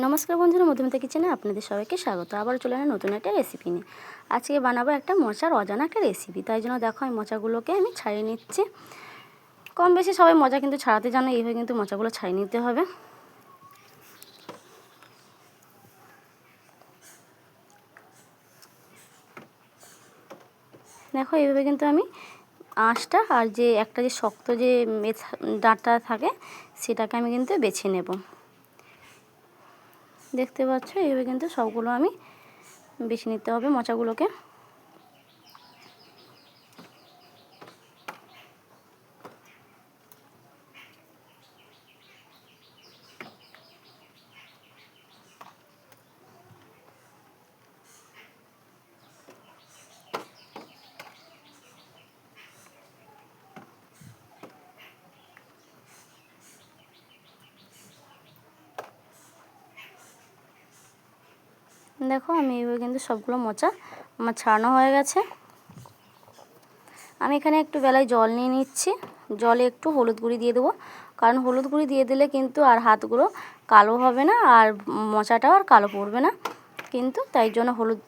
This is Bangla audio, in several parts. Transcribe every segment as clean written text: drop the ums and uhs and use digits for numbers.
নমস্কার বন্ধুরা, মধুমিতা কিচেনে আপনাদের সবাইকে স্বাগত। আবার চলে এলাম নতুন একটা রেসিপি নিয়ে। আজকে বানাবো একটা মোচার অজানা একটা রেসিপি। তাই জন্য দেখো আমি মোচাগুলোকে আমি ছাড়িয়ে নিচ্ছি। কম বেশি সবাই মোচা কিন্তু ছাড়াতে জানো, এইভাবে কিন্তু মোচাগুলো ছাড়িয়ে নিতে হবে। দেখো এইভাবে কিন্তু আমি আঁশটা আর যে একটা যে শক্ত যে ডাঁটা থাকে সেটাকে আমি কিন্তু বেছে নেব। দেখতে পাচ্ছ এইভাবে কিন্তু সবগুলো আমি বেছে নিতে হবে মোচাগুলোকে। দেখো আমি এইভাবে কিন্তু সবগুলো মোচা আমার ছাড়ানো হয়ে গেছে। আমি এখানে একটু বেলায় জল নিয়ে নিচ্ছি। জলে একটু হলুদ গুঁড়ি দিয়ে দেবো, কারণ হলুদ গুঁড়ি দিয়ে দিলে কিন্তু আর হাতগুলো কালো হবে না আর মোচাটাও আর কালো পড়বে না কিন্তু, তাই জন্য হলুদ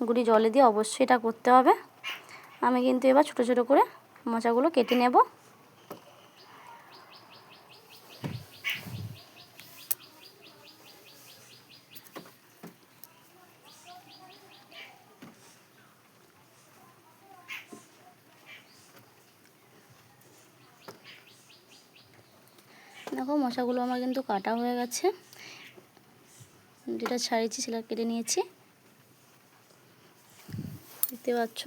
গুঁড়ি জলে দিয়ে অবশ্যই এটা করতে হবে। আমি কিন্তু এবার ছোটো ছোটো করে মোচাগুলো কেটে নেব। দেখো মশাগুলো আমার কিন্তু কাটা হয়ে গেছে, যেটা ছাড়িয়েছি সেটা কেটে নিয়েছি, দেখতে পাচ্ছ।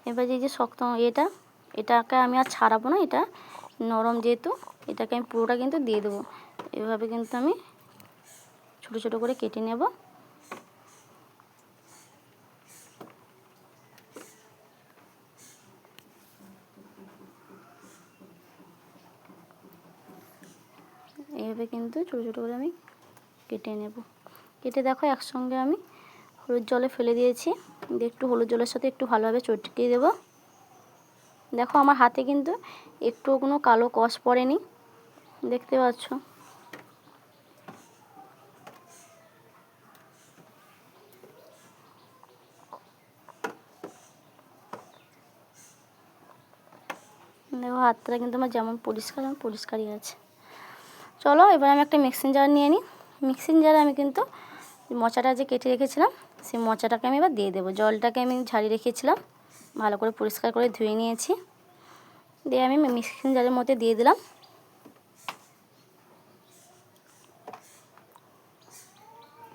এবার যে শক্ত এটাকে আমি আর ছাড়াবো না, এটা নরম যেহেতু এটাকে আমি পুরোটা কিন্তু দিয়ে দেবো। এভাবে কিন্তু আমি ছোটো ছোটো করে কেটে নেব। এইভাবে কিন্তু ছোটো ছোটো করে আমি কেটে নেব। কেটে দেখো একসঙ্গে আমি হলুদ জলে ফেলে দিয়েছি। একটু হলুদ জলের সাথে একটু ভালোভাবে চটকিয়ে দেব। দেখো আমার হাতে কিন্তু একটুও কোনো কালো কষ পড়েনি, দেখতে পাচ্ছ। দেখো হাতটা কিন্তু আমার যেমন পরিষ্কারই আছে। চলো এবার আমি একটা মিক্সিং জার নিয়ে নিই। মিক্সিং জারে আমি কিন্তু মোচাটা যে কেটে রেখেছিলাম সেই মোচাটাকে আমি এবার দিয়ে দেবো। জলটাকে আমি ঝারিয়ে রেখেছিলাম, ভালো করে পরিষ্কার করে ধুয়ে নিয়েছি, দিয়ে আমি মিক্সিং জারের মধ্যে দিয়ে দিলাম।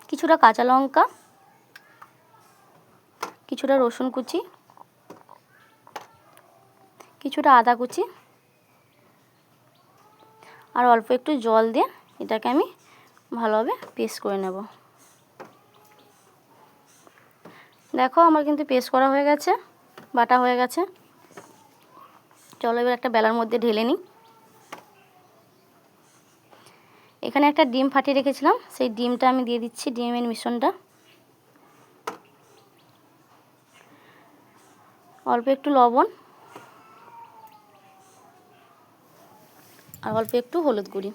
কিছুটা কাঁচা লঙ্কা, কিছুটা রসুন কুচি, কিছুটা আদা কুচি আর অল্প একটু জল দিয়ে এটাকে আমি ভালোভাবে পেস্ট করে নেব। দেখো আমার কিন্তু পেস্ট করা হয়ে গেছে, বাটা হয়ে গেছে। চলো এবার একটা বেলার মধ্যে ঢেলে নিই। এখানে একটা ডিম ফাটিয়ে রেখেছিলাম, সেই ডিমটা আমি দিয়ে দিচ্ছি, ডিমের মিশ্রণটা। অল্প একটু লবণ আর অল্প একটু হলুদ গুঁড়ি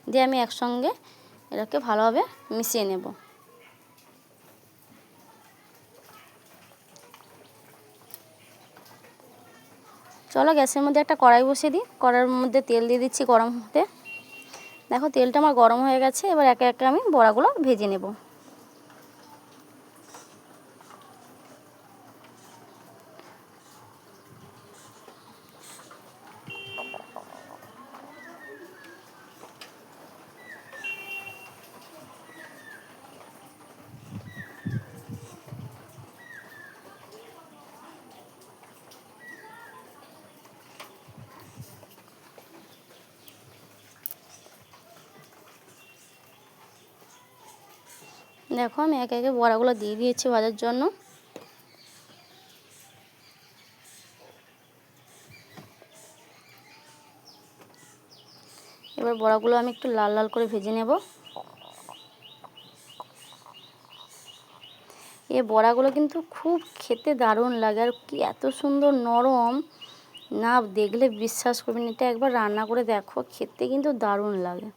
দিয়ে আমি একসঙ্গে এটাকে ভালোভাবে মিশিয়ে নেব। চলো গ্যাসের মধ্যে একটা কড়াই বসিয়ে দিই। কড়াইয়ের মধ্যে তেল দিয়ে দিচ্ছি গরম হতে। দেখো তেলটা আমার গরম হয়ে গেছে, এবার একে একে আমি বড়াগুলো ভেজে নেব। দেখো আমি একে একে বড়াগুলো দিয়ে দিয়েছি ভাজার জন্য। এবার বড়াগুলো আমি একটু লাল লাল করে ভেজে নেব। এই বড়াগুলো কিন্তু খুব খেতে দারুণ লাগে আর কি এত সুন্দর নরম, না দেখলে বিশ্বাস করবেন, এটা একবার রান্না করে দেখো, খেতে কিন্তু দারুণ লাগে।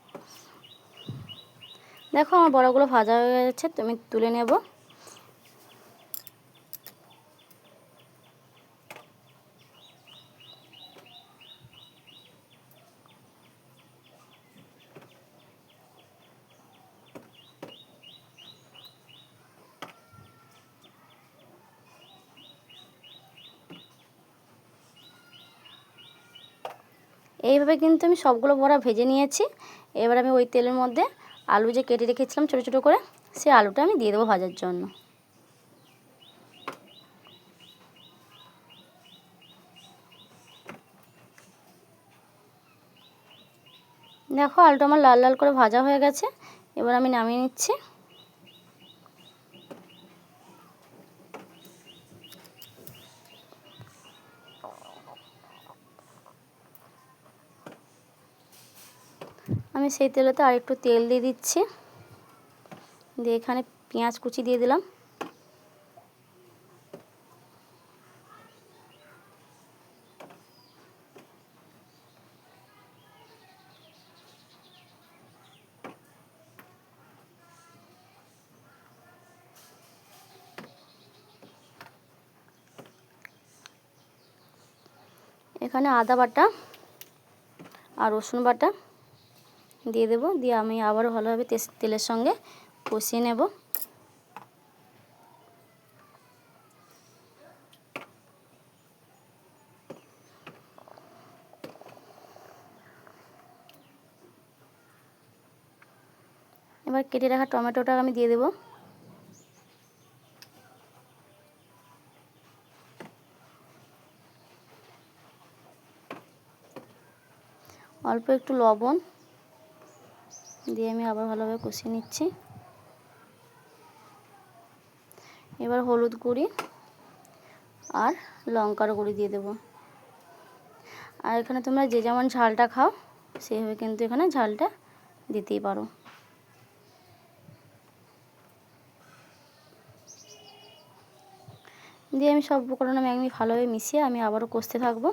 দেখো আমার বড়াগুলো ভাজা হয়ে গেছে, তো আমি তুলে নেব। এইভাবে কিন্তু আমি সবগুলো বড়া ভেজে নিয়েছি। এবার আমি ওই তেলের মধ্যে আলু যে কেটে রেখেছিলাম ছোটো ছোটো করে, সেই আলুটা আমি দিয়ে দেবো ভাজার জন্য। দেখো আলুটা আমার লাল লাল করে ভাজা হয়ে গেছে, এবার আমি নামিয়ে নিচ্ছি। আমি সেই তেলেতে আরেকটু তেল দিয়ে দিচ্ছি, দিয়ে এখানে পেঁয়াজ কুচি দিয়ে দিলাম। এখানে আদা বাটা আর রসুন বাটা দিয়ে দেব, দিয়ে আমি আবারও ভালোভাবে তেলের সঙ্গে কষিয়ে নেব। এবার কেটে রাখা টমেটোটা আমি দিয়ে দেব। অল্প একটু লবণ দিয়ে আমি আবার ভালোভাবে কষিয়ে নিচ্ছি। এবার হলুদ গুঁড়ি আর লঙ্কার গুঁড়ি দিয়ে দেব। আর এখানে তোমরা যে যেমন ঝালটা খাও সেইভাবে কিন্তু এখানে ঝালটা দিতেই পারো। দিয়ে আমি সব উপকরণ আমি ভালোভাবে মিশিয়ে আমি আবারও কষতে থাকবো।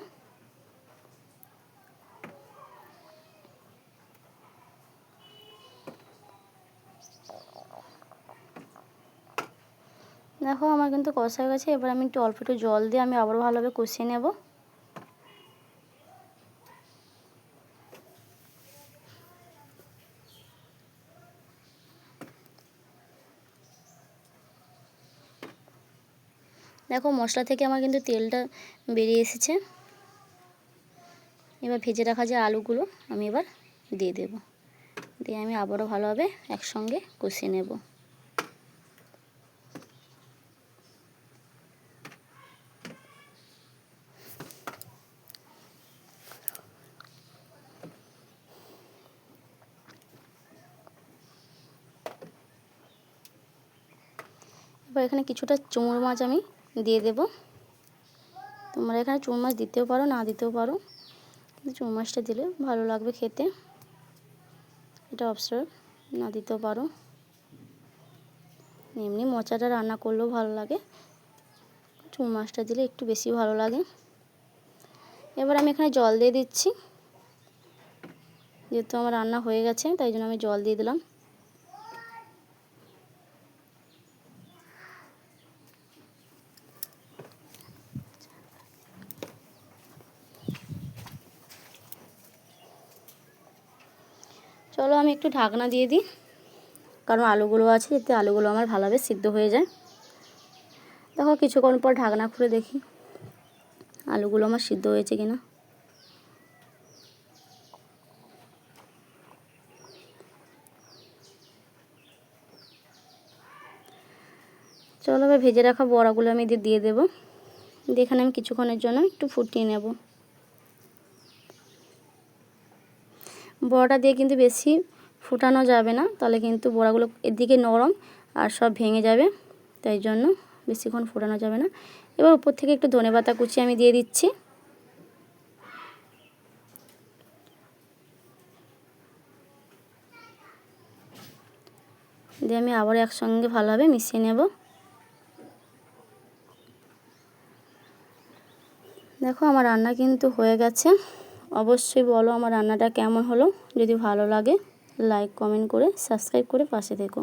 দেখো আমার কিন্তু কষা হয়ে গেছে, এবার আমি অল্প একটু জল দিয়ে আমি আবারও ভালোভাবে কষিয়ে নেব। দেখো মশলা থেকে আমার কিন্তু তেলটা বেরিয়ে এসেছে। এবার ভেজে রাখা যে আলুগুলো আমি এবার দিয়ে দেব, দিয়ে আমি আবারও ভালোভাবে একসঙ্গে কষিয়ে নেব। এবার এখানে কিছুটা চুমুর মাছ আমি দিয়ে দেব। তোমরা এখানে চুমুর মাছ দিতেও পারো, না দিতেও পারো, কিন্তু চুমুর মাছটা দিলে ভালো লাগবে খেতে। এটা অপশনাল, না দিতেও পারো। এমনি মোচাটা রান্না করলেও ভালো লাগে, চুমুর মাছটা দিলে একটু বেশি ভালো লাগে। এবার আমি এখানে জল দিয়ে দিচ্ছি, যেহেতু আমার রান্না হয়ে গেছে তাই জন্য আমি জল দিয়ে দিলাম। চলো আমি একটু ঢাকনা দিয়ে দিই, কারণ আলুগুলো আছে, যাতে আলুগুলো আমার ভালোভাবে সিদ্ধ হয়ে যায়। দেখো কিছুক্ষণ পর ঢাকনা খুলে দেখি আলুগুলো আমার সিদ্ধ হয়েছে কিনা। চলো এবার ভেজে রাখা বড়াগুলো আমি দিয়ে দেবো। দিয়ে এখানে আমি কিছুক্ষণের জন্য একটু ফুটিয়ে নেব। বড়াটা দিয়ে কিন্তু বেশি ফুটানো যাবে না, তাহলে কিন্তু বড়াগুলো এদিকে নরম আর সব ভেঙে যাবে, তাই জন্য বেশিক্ষণ ফোটানো যাবে না। এবার উপর থেকে একটু ধনেপাতা কুচি আমি দিয়ে দিচ্ছি। দিয়ে আমি আবার একসঙ্গে ভালোভাবে মিশিয়ে নেব। দেখো আমার রান্না কিন্তু হয়ে গেছে। অবশ্যই বলো আমার রান্নাটা কেমন হলো। যদি ভালো লাগে লাইক কমেন্ট করে সাবস্ক্রাইব করে পাশে থেকো।